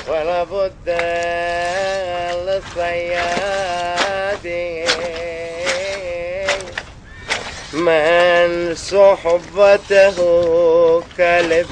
ولا بد للصياد من صحبته كلب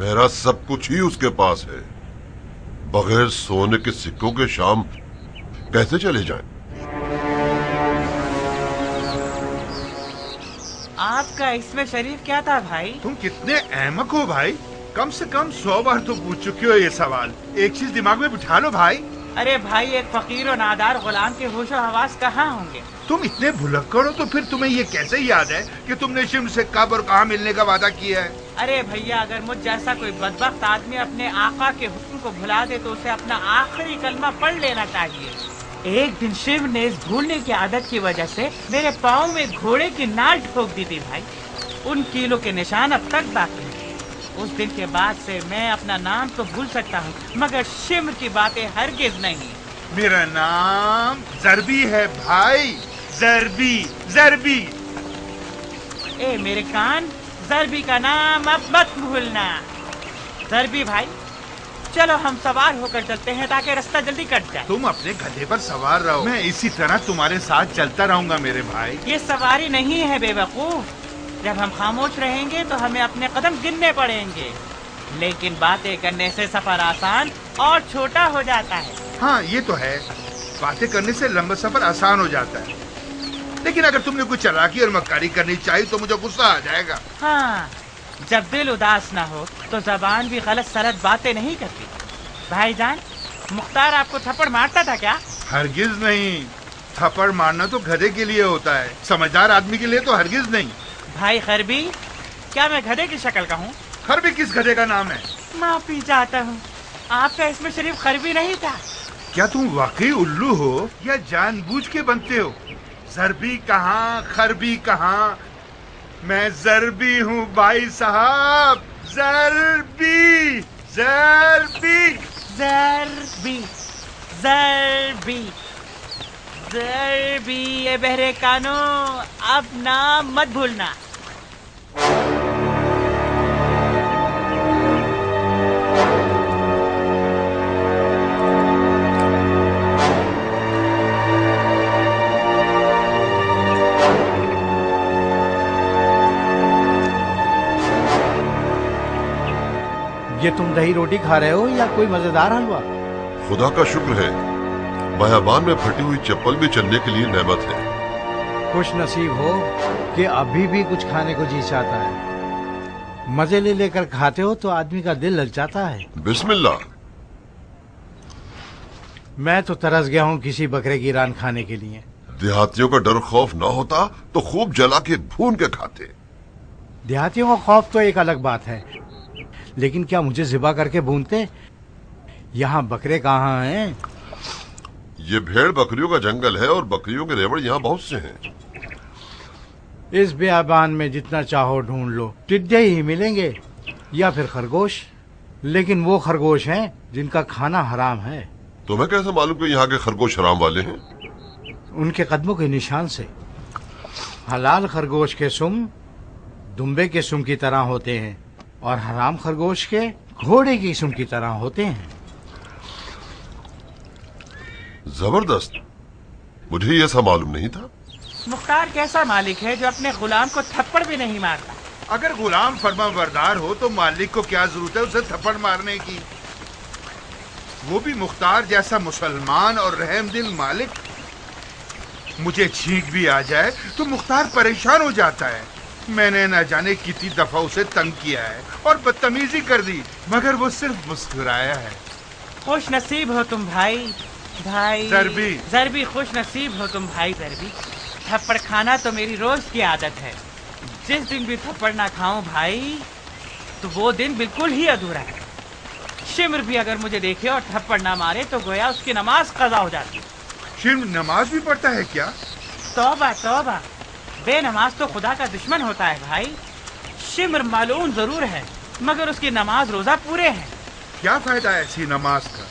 میرا سب کچھ ہی اس کے پاس ہے. بغیر سونے کے سکوں کے شام کیسے چلے جائیں؟ آپ کا اس میں شریف کیا تھا بھائی؟ تم کتنے احمق ہو بھائی. کم سے کم 100 بار تو پوچھ چکی ہو یہ سوال. ایک چیز دماغ میں بٹھا لو بھائی. ارے بھائی، ایک فقیر و نادار غلام کے ہوش و حواس کہاں ہوں گے؟ تم اتنے بھلکڑ ہو تو پھر تمہیں یہ کیسے یاد ہے کہ تم نے شمر سے کب اور کہاں ملنے کا وعدہ کیا ہے؟ ارے بھیا، اگر مجھ جیسا کوئی بدبخت آدمی اپنے آقا کے حکم کو بھلا دے تو اسے اپنا آخری کلمہ پڑھ لینا چاہیے. ایک دن شیو نے اس بھولنے کی عادت کی وجہ سے میرے پاؤں میں گھوڑے کی نال ٹھوک دی تھی بھائی. ان کیلوں کے نشان اب تک باقی ہیں. اس دن کے بعد سے میں اپنا نام تو بھول سکتا ہوں مگر شمر کی باتیں ہرگز نہیں. میرا نام ضربی ہے بھائی. ضربی ضربی. اے میرے کان، ضربی کا نام اب مت بھولنا. ضربی بھائی، چلو ہم سوار ہو کر چلتے ہیں تاکہ راستہ جلدی کٹ جائے. تم اپنے گدھے پر سوار رہو، میں اسی طرح تمہارے ساتھ چلتا رہوں گا میرے بھائی. یہ سواری نہیں ہے بے وقوف. جب ہم خاموش رہیں گے تو ہمیں اپنے قدم گننے پڑیں گے، لیکن باتیں کرنے سے سفر آسان اور چھوٹا ہو جاتا ہے. ہاں یہ تو ہے، باتیں کرنے سے لمبا سفر آسان ہو جاتا ہے. لیکن اگر تم نے کوئی چالاکی اور مکاری کرنی چاہیے تو مجھے غصہ آ جائے گا. ہاں، جب دل اداس نہ ہو تو زبان بھی غلط سلط باتیں نہیں کرتی. بھائی جان، مختار آپ کو تھپڑ مارتا تھا کیا؟ ہرگز نہیں. تھپڑ مارنا تو گدھے کے لیے ہوتا ہے، سمجھدار آدمی کے لیے تو ہرگز نہیں. بھائی خربی، کیا میں گدھے کی شکل کا ہوں؟ خربی کس گدھے کا نام ہے؟ معافی چاہتا ہوں، آپ کا اس میں شریف خربی نہیں تھا. کیا تم واقعی الو ہو یا جان بوجھ کے بنتے ہو؟ ضربی کہاں، خربی کہاں؟ میں ضربی ہوں بھائی صاحب. ضربی ضربی ضربی ضربی ضربی. اے بہرے کانو، اب نام مت بھولنا. یہ تم دہی روٹی کھا رہے ہو یا کوئی مزیدار حلوہ؟ خدا کا شکر ہے، بیابان میں پھٹی ہوئی چپل بھی چلنے کے لیے نعمت ہے. خوش نصیب ہو کہ ابھی بھی کچھ کھانے کو جی چاہتا ہے. مزے لے لے کر کھاتے ہو تو آدمی کا دل للچاتا ہے. بسم اللہ. میں تو ترس گیا ہوں کسی بکرے کی ران کھانے کے لیے. دیہاتیوں کا ڈر خوف نہ ہوتا تو خوب جلا کے بھون کے کھاتے. دیہاتیوں کا خوف تو ایک الگ بات ہے، لیکن کیا مجھے ذبح کر کے بھونتے؟ یہاں بکرے کہاں ہیں؟ یہ بھیڑ بکریوں کا جنگل ہے اور بکریوں کے ریوڑ یہاں بہت سے ہیں. اس بیابان میں جتنا چاہو ڈھونڈ لو، ٹڈے ہی ملیں گے یا پھر خرگوش. لیکن وہ خرگوش ہیں جن کا کھانا حرام ہے. تمہیں کیسے معلوم کہ یہاں کے خرگوش حرام والے ہیں؟ ان کے قدموں کے نشان سے. حلال خرگوش کے سم دمبے کے سم کی طرح ہوتے ہیں اور حرام خرگوش کے گھوڑے کی سم کی طرح ہوتے ہیں. زبردست، مجھے یہ سا معلوم نہیں تھا. مختار کیسا مالک ہے جو اپنے غلام کو تھپڑ بھی نہیں مارتا؟ اگر غلام فرما بردار ہو تو مالک کو کیا ضرورت ہے اسے تھپڑ مارنے کی؟ وہ بھی مختار جیسا مسلمان اور رحم دل مالک. مجھے چھینک بھی آ جائے تو مختار پریشان ہو جاتا ہے. میں نے نہ جانے کتنی دفعہ اسے تنگ کیا ہے اور بدتمیزی کر دی مگر وہ صرف مسکرایا ہے. خوش نصیب ہو تم بھائی. بھائی ضربی ضربی، خوش نصیب ہو تم بھائی ضربی. تھپڑ کھانا تو میری روز کی عادت ہے. جس دن بھی تھپڑ نہ کھاؤں بھائی تو وہ دن بالکل ہی ادھورا ہے. شمر بھی اگر مجھے دیکھے اور تھپڑ نہ مارے تو گویا اس کی نماز قضا ہو جاتی. شمر نماز بھی پڑھتا ہے کیا؟ توبہ توبہ، بے نماز تو خدا کا دشمن ہوتا ہے بھائی. شمر ملعون ضرور ہے مگر اس کی نماز روزہ پورے ہیں. کیا فائدہ ہے ایسی نماز کا؟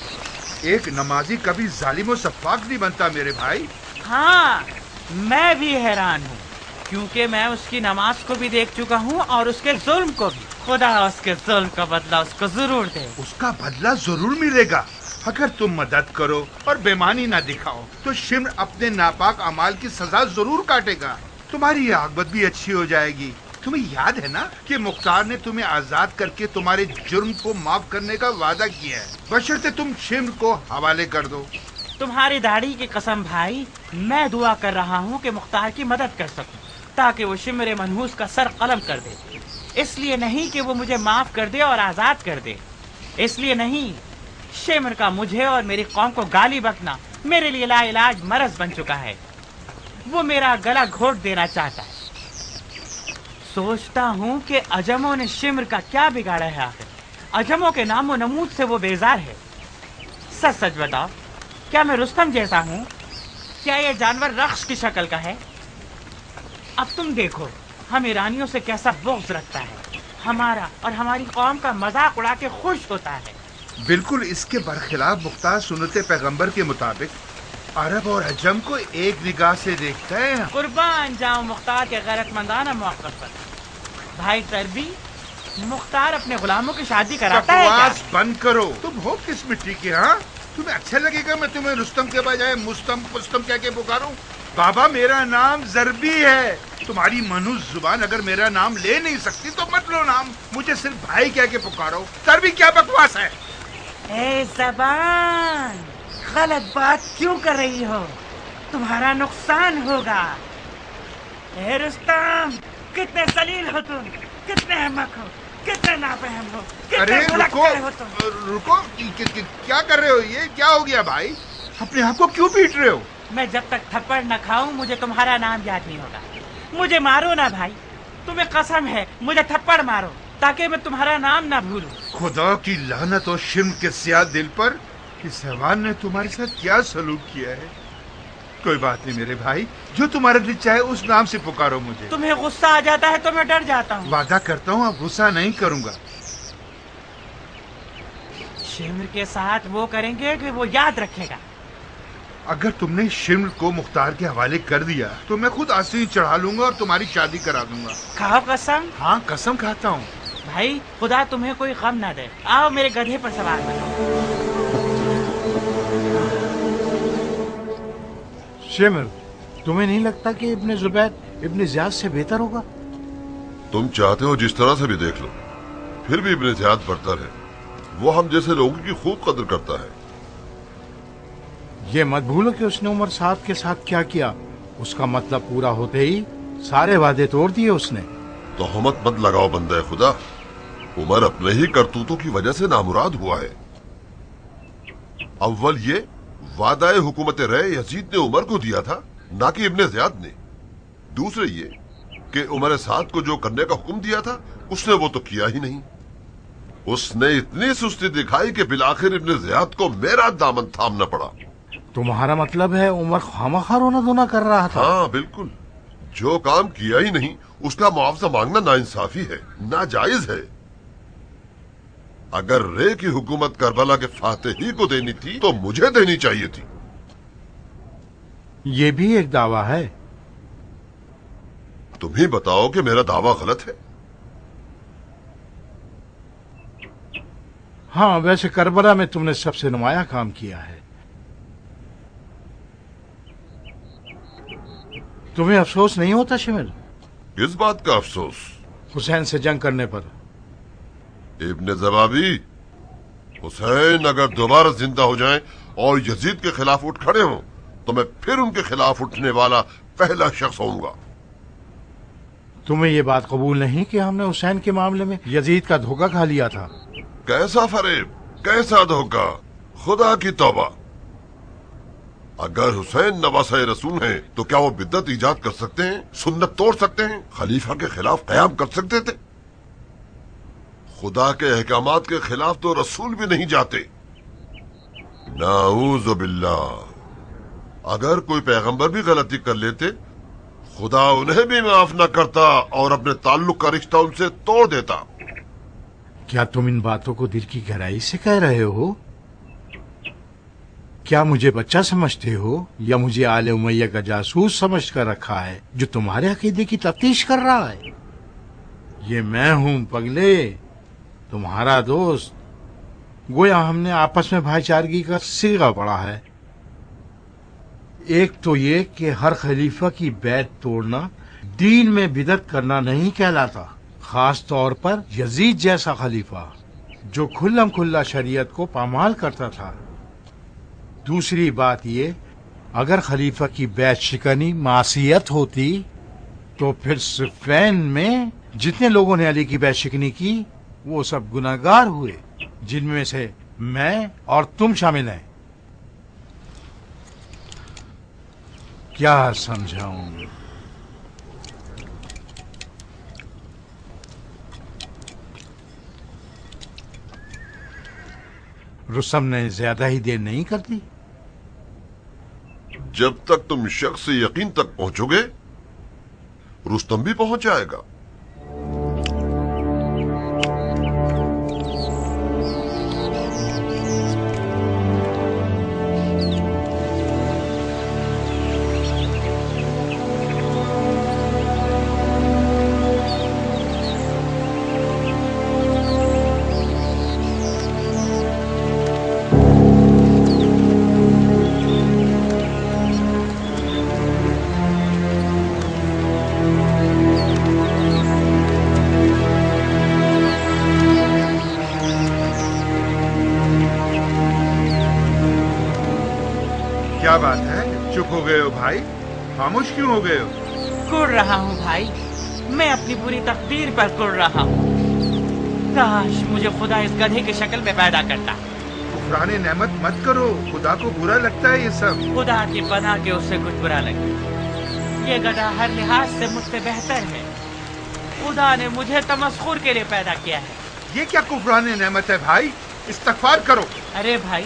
ایک نمازی کبھی ظالم و سفاک نہیں بنتا میرے بھائی. ہاں، میں بھی حیران ہوں کیونکہ میں اس کی نماز کو بھی دیکھ چکا ہوں اور اس کے ظلم کو بھی. خدا اس کے ظلم کا بدلہ اس کو ضرور دے. اس کا بدلہ ضرور ملے گا اگر تم مدد کرو اور بےمانی نہ دکھاؤ تو شمر اپنے ناپاک اعمال کی سزا ضرور کاٹے گا. تمہاری عاقبت بھی اچھی ہو جائے گی. تمہیں یاد ہے نا کہ مختار نے تمہیں آزاد کر کے تمہارے جرم کو معاف کرنے کا وعدہ کیا ہے، بشرطے تم شمر کو حوالے کر دو۔ تمہاری داڑھی کی قسم بھائی، میں دعا کر رہا ہوں کہ مختار کی مدد کر سکوں تاکہ وہ شمر منحوس کا سر قلم کر دے۔ اس لیے نہیں کہ وہ مجھے معاف کر دے اور آزاد کر دے، اس لیے نہیں، شمر کا مجھے اور میری قوم کو گالی بکنا میرے لیے لا علاج مرض بن چکا ہے۔ وہ میرا گلا گھونٹ دینا چاہتا ہے۔ سوچتا ہوں کہ عجموں نے شمر کا کیا بگاڑا ہے آخر؟ عجموں کے نام و نمود سے وہ بیزار ہے۔ سچ سچ بتاؤ، کیا میں رستم جیسا ہوں؟ کیا یہ جانور رخش کی شکل کا ہے؟ اب تم دیکھو ہم ایرانیوں سے کیسا بغض رکھتا ہے، ہمارا اور ہماری قوم کا مذاق اڑا کے خوش ہوتا ہے۔ بالکل اس کے برخلاف مختار سنت پیغمبر کے مطابق عرب اور عجم کو ایک نگاہ سے دیکھتا ہے۔ قربان جاؤں مختار کے غیرت مندانہ موقف پر۔ بھائی تربی، مختار اپنے غلاموں کی شادی کراتا ہے کیا؟ بکواس بند کرو، تم ہو کس مٹی کے؟ ہاں تمہیں اچھا لگے گا میں تمہیں رستم کے بجائے مستم پستم کہہ کے پکاروں؟ بابا میرا نام ضربی ہے، تمہاری منحوس زبان اگر میرا نام لے نہیں سکتی تو مت لو نام، مجھے صرف بھائی کہہ کے پکارو۔ ضربی کیا بکواس ہے؟ اے زبان، غلط بات کیوں کر رہی ہو؟ تمہارا نقصان ہوگا۔ اے رستم، کتنے ذلیل ہو تم، کتنے احمق ہو، کتنے نافہم ہو، کتنے ارے بھلکتے ہو تم۔ رکو، کیا کر رہے ہو؟ یہ کیا ہو گیا بھائی؟ اپنے آپ کو کیوں پیٹ رہے ہو؟ میں جب تک تھپڑ نہ کھاؤں مجھے تمہارا نام یاد نہیں ہوگا۔ مجھے مارو نہ بھائی، تمہیں قسم ہے مجھے تھپڑ مارو تاکہ میں تمہارا نام نہ بھولوں۔ خدا کی لعنت اور شرم کے سیاہ دل پر، اس حیوان نے تمہارے ساتھ کیا سلوک کیا ہے؟ کوئی بات نہیں میرے بھائی، جو تمہارا دل چاہے اس نام سے پکارو مجھے۔ تمہیں غصہ آ جاتا ہے تو میں ڈر جاتا ہوں۔ وعدہ کرتا ہوں اب غصہ نہیں کروں گا۔ شمر کے ساتھ وہ کریں گے کہ وہ یاد رکھے گا۔ اگر تم نے شمر کو مختار کے حوالے کر دیا تو میں خود آسین چڑھا لوں گا اور تمہاری شادی کرا دوں گا۔ کھاؤ قسم۔ ہاں قسم کھاتا ہوں۔ بھائی خدا تمہیں کوئی غم نہ دے، آؤ میرے گدھے پر سوار بنو۔ شمر، تمہیں نہیں لگتا کہ ابن زبید ابن زیاد سے بہتر ہوگا؟ تم چاہتے ہو جس طرح سے بھی دیکھ لو، پھر بھی ابن زیاد برتر ہے۔ وہ ہم جیسے لوگوں کی خوب قدر کرتا ہے۔ یہ مت بھولو کہ اس نے عمر صاحب کے ساتھ کیا کیا۔ اس کا مطلب پورا ہوتے ہی سارے وعدے توڑ دیے اس نے۔ تہمت مت لگاؤ بندہ خدا، عمر اپنے ہی کرتوتوں کی وجہ سے نامراد ہوا ہے۔ اول یہ وعدہ حکومت رے یزید نے عمر کو دیا تھا، نہ کہ ابن زیاد نے۔ دوسرے یہ کہ عمر سعد کو جو کرنے کا حکم دیا تھا اس نے وہ تو کیا ہی نہیں۔ اس نے اتنی سستی دکھائی کہ بالآخر ابن زیاد کو میرا دامن تھامنا پڑا۔ تمہارا مطلب ہے عمر خواہ رونا دھونا کر رہا تھا؟ ہاں بالکل، جو کام کیا ہی نہیں اس کا معاوضہ مانگنا ناانصافی ہے، ناجائز ہے۔ اگر رے کی حکومت کربلا کے فاتح ہی کو دینی تھی تو مجھے دینی چاہیے تھی۔ یہ بھی ایک دعویٰ ہے۔ تم ہی بتاؤ کہ میرا دعویٰ غلط ہے؟ ہاں ویسے کربلا میں تم نے سب سے نمایاں کام کیا ہے۔ تمہیں افسوس نہیں ہوتا شمر؟ کس بات کا افسوس؟ حسین سے جنگ کرنے پر۔ ابن زبابی، حسین اگر دوبارہ زندہ ہو جائیں اور یزید کے خلاف اٹھ کھڑے ہوں تو میں پھر ان کے خلاف اٹھنے والا پہلا شخص ہوں گا۔ تمہیں یہ بات قبول نہیں کہ ہم نے حسین کے معاملے میں یزید کا دھوکہ کھا لیا تھا؟ کیسا فریب، کیسا دھوکہ! خدا کی توبہ! اگر حسین نواسہ رسول ہیں تو کیا وہ بدعت ایجاد کر سکتے ہیں، سنت توڑ سکتے ہیں، خلیفہ کے خلاف قیام کر سکتے تھے؟ خدا کے احکامات کے خلاف تو رسول بھی نہیں جاتے۔ نعوذ باللہ! اگر کوئی پیغمبر بھی غلطی کر لیتے خدا انہیں بھی معاف نہ کرتا اور اپنے تعلق کا رشتہ ان سے توڑ دیتا۔ کیا تم ان باتوں کو دل کی گہرائی سے کہہ رہے ہو؟ کیا مجھے بچہ سمجھتے ہو یا مجھے آل امیہ کا جاسوس سمجھ کر رکھا ہے جو تمہارے عقیدے کی تفتیش کر رہا ہے؟ یہ میں ہوں پگلے، تمہارا دوست۔ گویا ہم نے آپس میں بھائی چارگی کا صیغہ پڑھا ہے۔ ایک تو یہ کہ ہر خلیفہ کی بیعت توڑنا دین میں بدعت کرنا نہیں کہلاتا، خاص طور پر یزید جیسا خلیفہ جو کھلم کھلا شریعت کو پامال کرتا تھا۔ دوسری بات یہ، اگر خلیفہ کی بیعت شکنی معصیت ہوتی تو پھر صفین میں جتنے لوگوں نے علی کی بیعت شکنی کی وہ سب گناہگار ہوئے، جن میں سے میں اور تم شامل ہیں۔ کیا سمجھاؤں؟ رستم نے زیادہ ہی دیر نہیں کرتی۔ جب تک تم شخص یقین تک پہنچو گے رستم بھی پہنچ جائے گا۔ کیا بات ہے، چپ ہو گئے ہو بھائی؟ خاموش کیوں ہو گئے ہو؟ کڑ رہا ہوں بھائی، میں اپنی بری تقدیر پر کڑ رہا ہوں۔ کاش مجھے خدا اس گدھے کی شکل میں پیدا کرتا۔ کفران نعمت مت کرو، خدا کو برا لگتا ہے یہ سب۔ خدا کی پناہ کے اس سے کچھ برا لگے، یہ گدھا ہر لحاظ سے مجھ سے بہتر ہے۔ خدا نے مجھے تمسخر کے لیے پیدا کیا ہے۔ یہ کیا کفران نعمت ہے بھائی؟ استغفار کرو۔ ارے بھائی،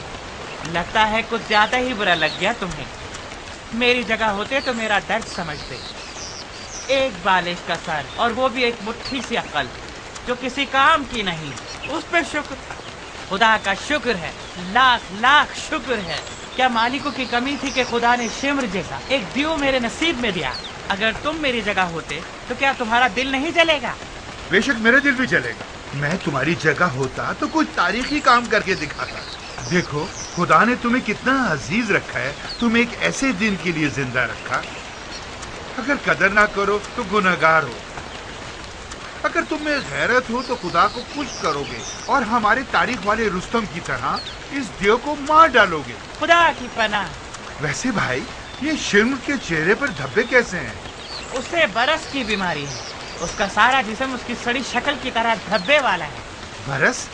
لگتا ہے کچھ زیادہ ہی برا لگ گیا تمہیں۔ میری جگہ ہوتے تو میرا درد سمجھتے۔ ایک بالش کا سر اور وہ بھی ایک مٹھی سی عقل جو کسی کام کی نہیں، اس پہ شکر، خدا کا شکر ہے، لاکھ لاکھ شکر ہے۔ کیا مالکوں کی کمی تھی کہ خدا نے شمر جیسا ایک دیو میرے نصیب میں دیا؟ اگر تم میری جگہ ہوتے تو کیا تمہارا دل نہیں جلے گا؟ بے شک میرا دل بھی چلے گا۔ میں تمہاری جگہ ہوتا تو کچھ تاریخی کام کر کے دکھاتا۔ دیکھو خدا نے تمہیں کتنا عزیز رکھا ہے، تمہیں ایک ایسے دن کے لیے زندہ رکھا۔ اگر قدر نہ کرو تو گناہگار ہو۔ اگر تم میں غیرت ہو تو خدا کو خوش کرو گے اور ہمارے تاریخ والے رستم کی طرح اس دیو کو مار ڈالو گے۔ خدا کی پناہ۔ ویسے بھائی یہ شرم کے چہرے پر دھبے کیسے ہیں؟ اسے برس کی بیماری ہے، اس کا سارا جسم اس کی سڑی شکل کی طرح دھبے والا ہے۔ برس؟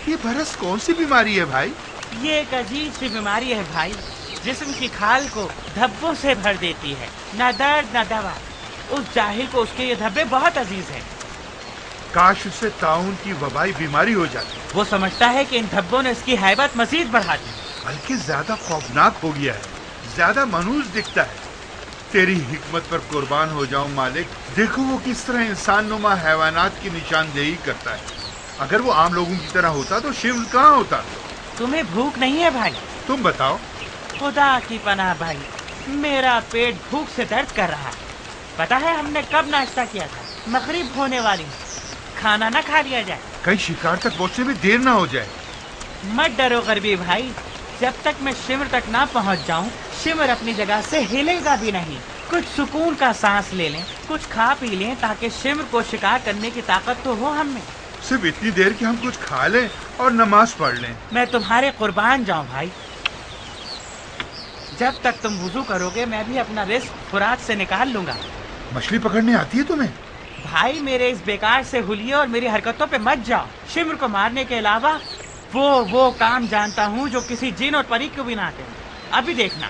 یہ برس کون سی بیماری ہے بھائی؟ یہ ایک عجیب سی بیماری ہے بھائی، جسم کی کھال کو دھبوں سے بھر دیتی ہے، نہ درد نہ دوا۔ اس جاہل کو اس کے یہ دھبے بہت عزیز ہیں۔ کاش اسے طاعون کی وبائی بیماری ہو جاتی، وہ سمجھتا ہے کہ ان دھبوں نے اس کی ہیبت مزید بڑھا دی۔ بلکہ زیادہ خوفناک ہو گیا ہے، زیادہ منحوس دکھتا ہے۔ تیری حکمت پر قربان ہو جاؤں مالک، دیکھو وہ کس طرح انسان نما حیوانات کی نشاندہی کرتا ہے۔ اگر وہ عام لوگوں کی طرح ہوتا تو شمر کہاں ہوتا؟ تمہیں بھوک نہیں ہے بھائی؟ تم بتاؤ۔ خدا کی پناہ بھائی، میرا پیٹ بھوک سے درد کر رہا ہے۔ پتا ہے ہم نے کب ناشتہ کیا تھا؟ مغرب ہونے والی ہے، کھانا نہ کھا لیا جائے، کہیں شکار تک پہنچنے میں دیر نہ ہو جائے۔ مت ڈرو غربی بھائی، جب تک میں شمر تک نہ پہنچ جاؤں شمر اپنی جگہ سے ہلے گا بھی نہیں۔ کچھ سکون کا سانس لے لیں، کچھ کھا پی لیں تاکہ شمر کو شکار کرنے کی طاقت تو ہو ہم میں۔ صرف اتنی دیر کہ ہم کچھ کھا لیں اور نماز پڑھ لیں۔ میں تمہارے قربان جاؤں بھائی۔ جب تک تم وضو کرو گے میں بھی اپنا رزق خوراک سے نکال لوں گا۔ مچھلی پکڑنے آتی ہے تمہیں؟ بھائی میرے اس بیکار سے حلیے اور میری حرکتوں پہ مت جاؤ۔ شمر کو مارنے کے علاوہ وہ کام جانتا ہوں جو کسی جن اور پری کو بھی نہ آتے۔ ابھی دیکھنا۔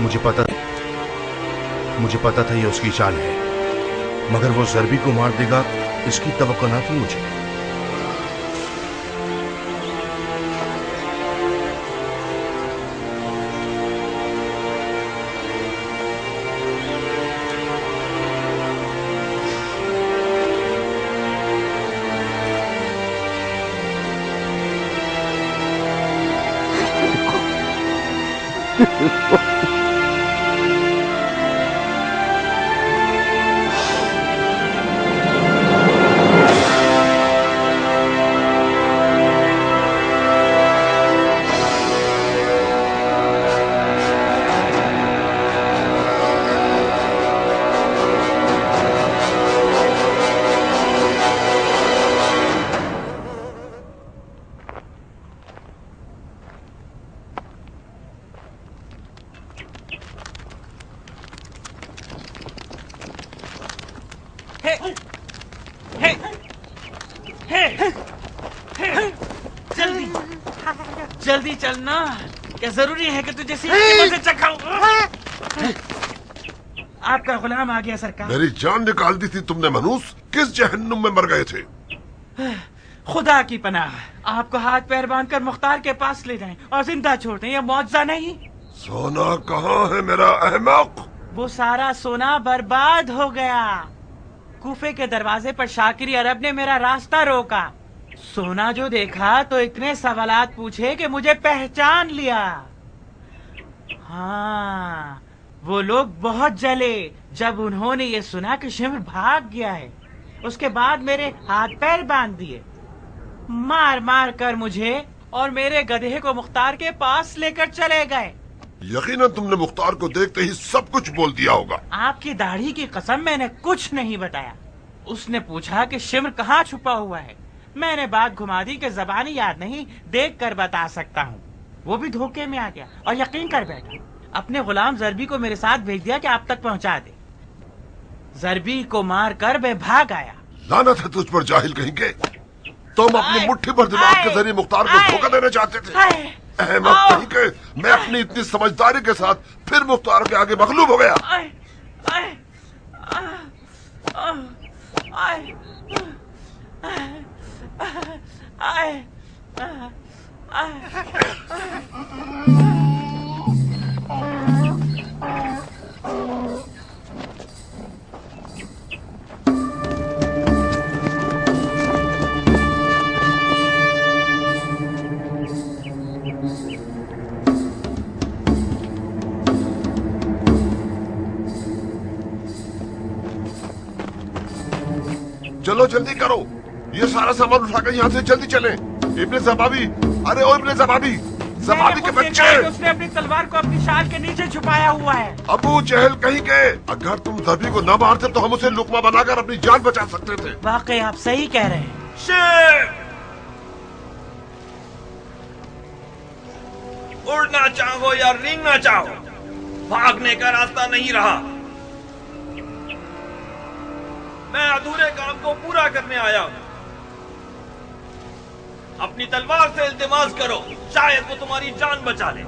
مجھے پتا تھا یہ اس کی چال ہے، مگر وہ ضربی کو مار دے گا اس کی توقع نہ تھی مجھے۔ جلدی چلنا، کیا ضروری ہے کہ تجھے سیدھے سے چکھاؤں؟ آپ کا غلام آ گیا سرکار۔ میری جان نکال دی تھی تم نے منوس، کس جہنم میں مر گئے تھے؟ خدا کی پناہ، آپ کو ہاتھ پیر باندھ کر مختار کے پاس لے جائیں اور زندہ چھوڑ دیں، یہ معجزہ نہیں؟ سونا کہاں ہے میرا احمق؟ وہ سارا سونا برباد ہو گیا۔ کوفے کے دروازے پر شاکری عرب نے میرا راستہ روکا، سونا جو دیکھا تو اتنے سوالات پوچھے کہ مجھے پہچان لیا۔ ہاں، وہ لوگ بہت جلے جب انہوں نے یہ سنا کہ شمر بھاگ گیا ہے۔ اس کے بعد میرے ہاتھ پیر باندھ دیے، مار مار کر مجھے اور میرے گدھے کو مختار کے پاس لے کر چلے گئے۔ یقیناً تم نے مختار کو دیکھتے ہی سب کچھ بول دیا ہوگا۔ آپ کی داڑھی کی قسم میں نے کچھ نہیں بتایا۔ اس نے پوچھا کہ شمر کہاں چھپا ہوا ہے، میں نے بات گھما دی کہ زبانی یاد نہیں، دیکھ کر بتا سکتا ہوں۔ وہ بھی دھوکے میں آ گیا اور یقین کر بیٹھا۔ اپنے غلام ضربی کو میرے ساتھ بھیج دیا کہ آپ تک پہنچا دے۔ ضربی کو مار کر میں بھاگ آیا۔ لعنت ہے تجھ پر جاہل کہیں گے، تم اپنی مٹھی پر دماغ کے ذریعے مختار کو دھوکہ دینا چاہتے تھے۔ احمق کہیں کہ میں اپنی اتنی سمجھداری کے ساتھ پھر مختار کے آگے مغلوب ہو گیا۔ چلو جلدی کرو، یہ سارا سامان اٹھا کر یہاں سے جلدی چلیں۔ ابن زبابی، ارے او ابن زبابی، زبابی کے بچے! اس نے اپنی تلوار کو اپنی شال کے نیچے چھپایا ہوا ہے۔ ابو جہل کہیں گے، اگر تم ضربی کو نہ مارتے تو ہم اسے لقمہ بنا کر اپنی جان بچا سکتے تھے۔ واقعی آپ صحیح کہہ رہے ہیں۔ شیر! اڑنا چاہو یا رینگنا چاہو، بھاگنے کا راستہ نہیں رہا۔ میں ادھورے کام کو پورا کرنے آیا ہوں۔ اپنی تلوار سے التماس کرو، شاید وہ تمہاری جان بچا لے۔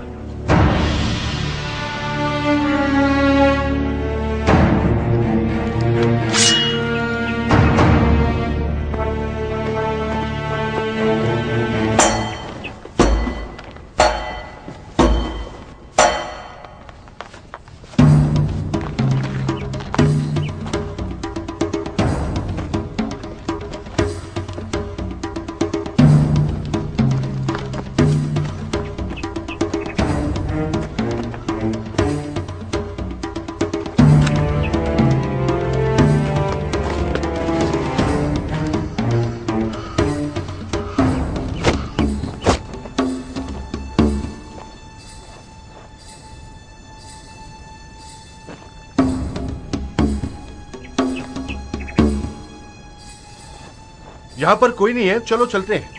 یہاں پر کوئی نہیں ہے، چلو چلتے ہیں۔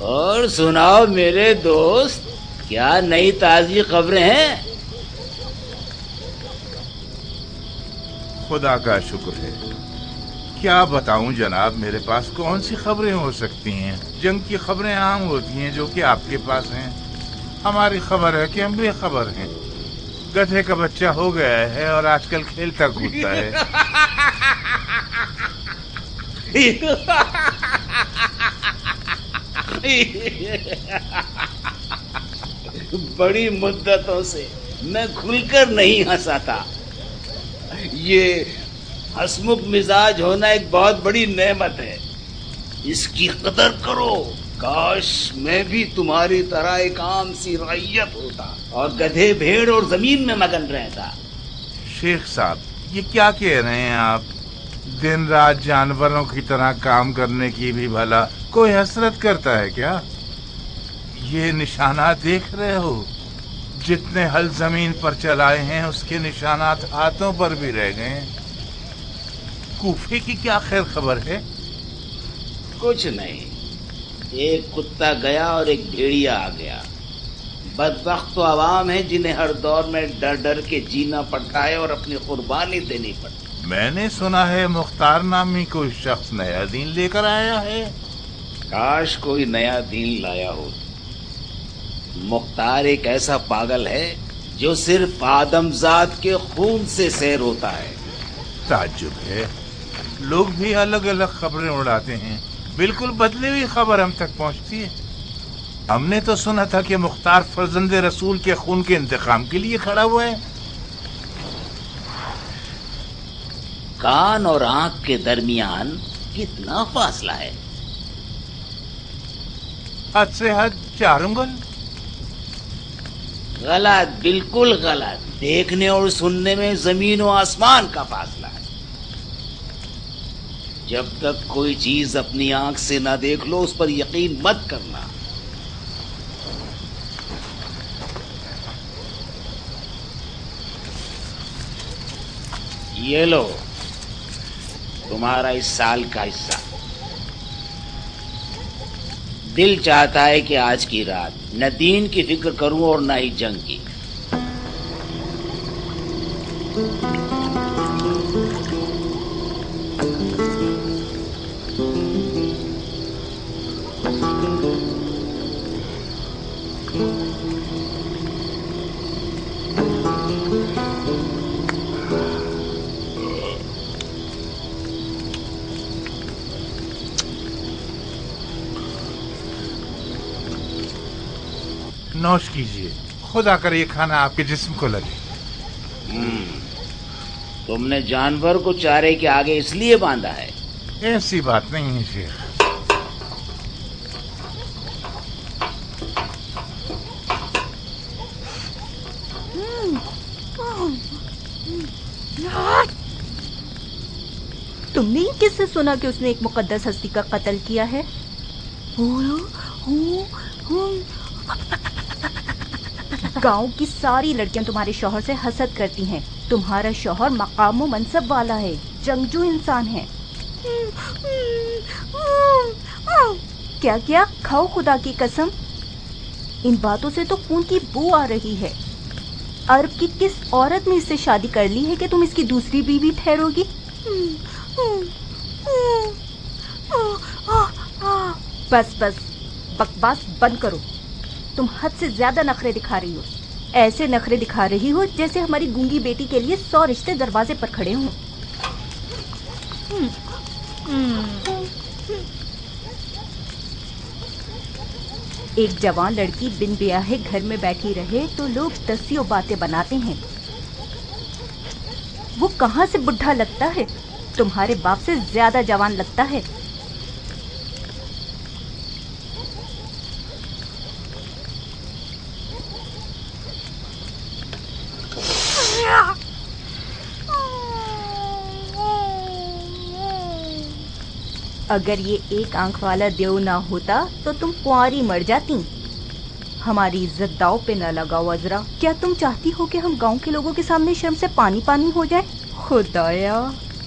اور سناؤ میرے دوست، کیا نئی تازی خبریں ہیں؟ خدا کا شکر ہے، کیا بتاؤں جناب، میرے پاس کون سی خبریں ہو سکتی ہیں؟ جنگ کی خبریں عام ہوتی ہیں جو کہ آپ کے پاس ہیں، ہماری خبر ہے کہ ہم بے خبر ہیں۔ گدھے کا بچہ ہو گیا ہے اور آج کل کھیلتا کودتا ہے۔ بڑی مدتوں سے میں کھل کر نہیں ہنسا تھا۔ یہ ہسمکھ مزاج ہونا ایک بہت بڑی نعمت ہے، اس کی قدر کرو۔ کاش میں بھی تمہاری طرح ایک عام سی رعیت ہوتا اور گدھے بھیڑ اور زمین میں مگن رہتا۔ شیخ صاحب، یہ کیا کہہ رہے ہیں آپ؟ دن رات جانوروں کی طرح کام کرنے کی بھی بھلا کوئی حسرت کرتا ہے کیا؟ یہ نشانات دیکھ رہے ہو؟ جتنے ہل زمین پر چلائے ہیں اس کے نشانات ہاتھوں پر بھی رہ گئے ہیں۔ کوفے کی کیا خیر خبر ہے؟ کچھ نہیں، ایک کتا گیا اور ایک بھیڑیا آ گیا۔ بدبخت تو عوام ہے جنہیں ہر دور میں ڈر ڈر کے جینا پڑتا ہے اور اپنی قربانی دینی پڑتی۔ میں نے سنا ہے مختار نامی کوئی شخص نیا دین لے کر آیا ہے۔ کاش کوئی نیا دین لایا ہو۔ مختار ایک ایسا پاگل ہے جو صرف آدم ذات کے خون سے سیر ہوتا ہے۔ تعجب ہے، لوگ بھی الگ الگ خبریں اڑاتے ہیں، بالکل بدلی ہوئی خبر ہم تک پہنچتی ہے۔ ہم نے تو سنا تھا کہ مختار فرزند رسول کے خون کے انتقام کے لیے کھڑا ہوا ہے۔ کان اور آنکھ کے درمیان کتنا فاصلہ ہے؟ حد سے حد 4 انگل۔ غلط، بالکل غلط۔ دیکھنے اور سننے میں زمین و آسمان کا فاصلہ ہے۔ جب تک کوئی چیز اپنی آنکھ سے نہ دیکھ لو اس پر یقین مت کرنا۔ یہ لو تمہارا اس سال کا حصہ۔ دل چاہتا ہے کہ آج کی رات نہ دین کی فکر کروں اور نہ ہی جنگ کی۔ نوش کیجیے، خدا کرے یہ کھانا آپ کے جسم کو لگے۔ تم نے جانور کو چارے کے آگے اس لیے باندھا ہے؟ ایسی بات نہیں ہے شیخ۔ تم نے کس سے سنا کہ اس نے ایک مقدس ہستی کا قتل کیا ہے؟ گاؤں کی ساری لڑکیاں تمہارے شوہر سے حسد کرتی ہیں۔ تمہارا شوہر مقام و منصب والا ہے، جنگجو انسان ہے۔ کیا کیا کھاؤ خدا کی قسم، ان باتوں سے تو خون کی بو آ رہی ہے۔ عرب کی کس عورت نے اس سے شادی کر لی ہے کہ تم اس کی دوسری بیوی ٹھہرو گی؟ بس بس بکواس بند کرو، تم حد سے زیادہ نخرے دکھا رہی ہو۔ ایسے نخرے دکھا رہی ہو جیسے ہماری گونگی بیٹی کے لیے 100 رشتے دروازے پر کھڑے ہوں۔ ایک جوان لڑکی بن بیاہے گھر میں بیٹھی رہے تو لوگ دسیوں باتیں بناتے ہیں۔ وہ کہاں سے بڈھا لگتا ہے، تمہارے باپ سے زیادہ جوان لگتا ہے۔ اگر یہ ایک آنکھ والا دیو نہ ہوتا تو تم کنواری مر جاتی۔ ہماری عزت داؤ پہ نہ لگاؤ عذرا۔ کیا تم چاہتی ہو کہ ہم گاؤں کے لوگوں کے سامنے شرم سے پانی پانی ہو جائے؟ خدایا،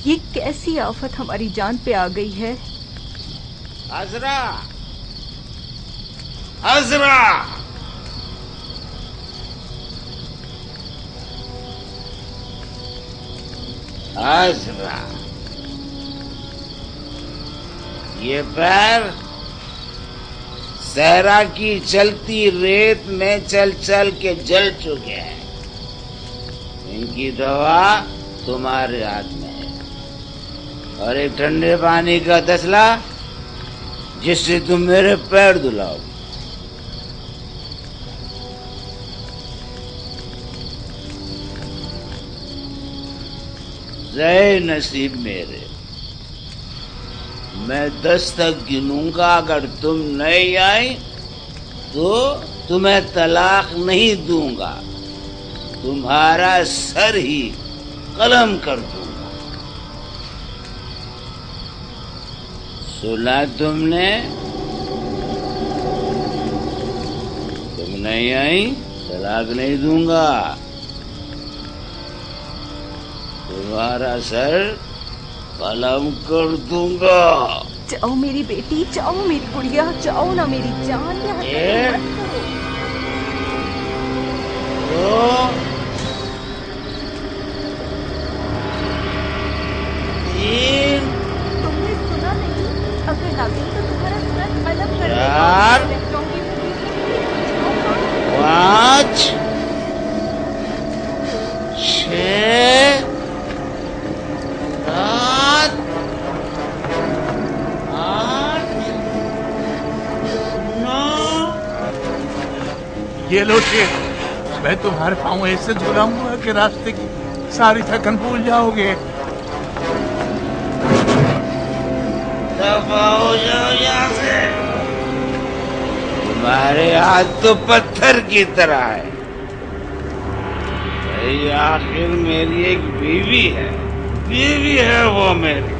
یہ کیسی آفت ہماری جان پہ آ گئی ہے۔ عذرا، عذرا عذرا یہ پیر صحرا کی چلتی ریت میں چل چل کے جل چکے ہیں. ان کی دوا تمہارے ہاتھ میں ہے اور ایک ٹھنڈے پانی کا تسلا جس سے تم میرے پیر دھلاؤ. زے نصیب میرے، میں 10 تک گنوں گا. اگر تم نہیں آئی تو تمہیں طلاق نہیں دوں گا، تمہارا سر ہی قلم کر دوں گا. سنا تم نے؟ تم نہیں آئی طلاق نہیں دوں گا، تمہارا سر قلم کر دوں گا. جاؤ میری بیٹی، جاؤ میری گڑیا، جاؤ نا میری جان. تم نے سنا نہیں؟ اگر نہ گئی تو تمہارا سر قلم کر دے گا. 5 6 7 8 9. یہ لو شیخ، میں تمہارے پاؤں ایسے جھولاؤں گا کہ راستے کی ساری تھکن بھول جاؤ گے. دفع ہو جاؤ یہاں سے. تمہارے ہاتھ تو پتھر کی طرح ہے. آخر میری ایک بیوی ہے، بیوی ہے وہ میری.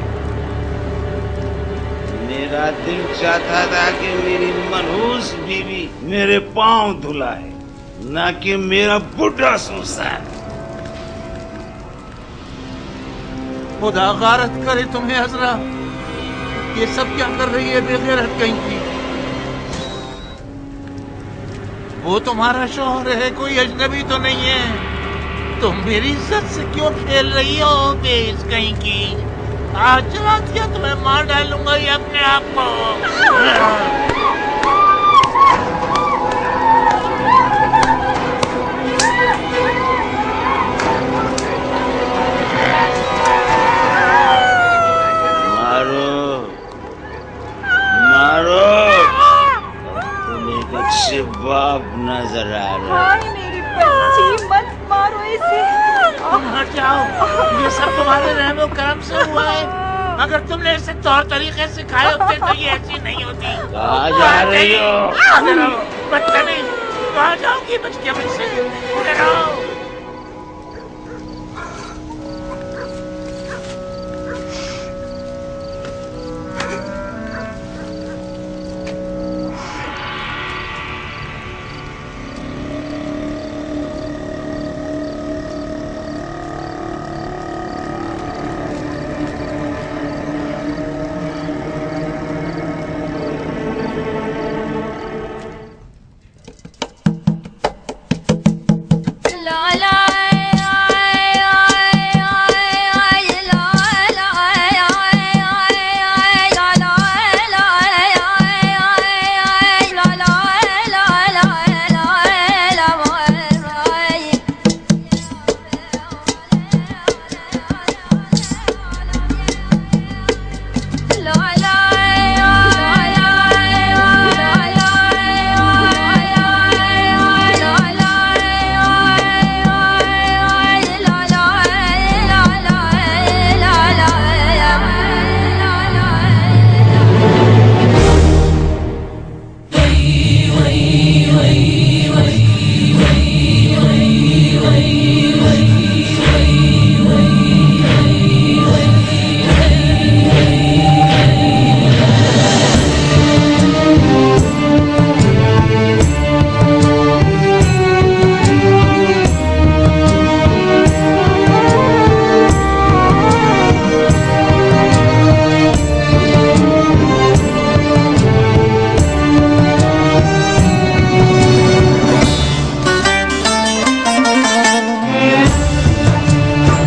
میرا دل چاہتا تھا کہ میری منحوس بیوی میرے پاؤں دھلائے، نہ کہ میرا بڈھا سوسا. خدا غارت کرے تمہیں عذرا، یہ سب کیا کر رہی ہے بے غیرت کہیں کی؟ وہ تمہارا شوہر ہے، کوئی اجنبی تو نہیں ہے. تم میری عزت سے کیوں کھیل رہی ہو بے عزت کہیں کی؟ آج رات کیا تمہیں مار ڈالوں گا یہ اپنے آپ کو. باپ نظر آ رہا. ہائے میری بچی، مت مارو اسے. ہٹ جاؤ، یہ سب تمہارے رحم و کرم سے ہوا ہے. اگر تم نے اسے طور طریقے سکھائے ہوتے تو یہ ایسی نہیں ہوتی. کہاں جا رہی ہو؟ بچہ نہیں، کہاں جاؤ گی بچ کے مجھ سے؟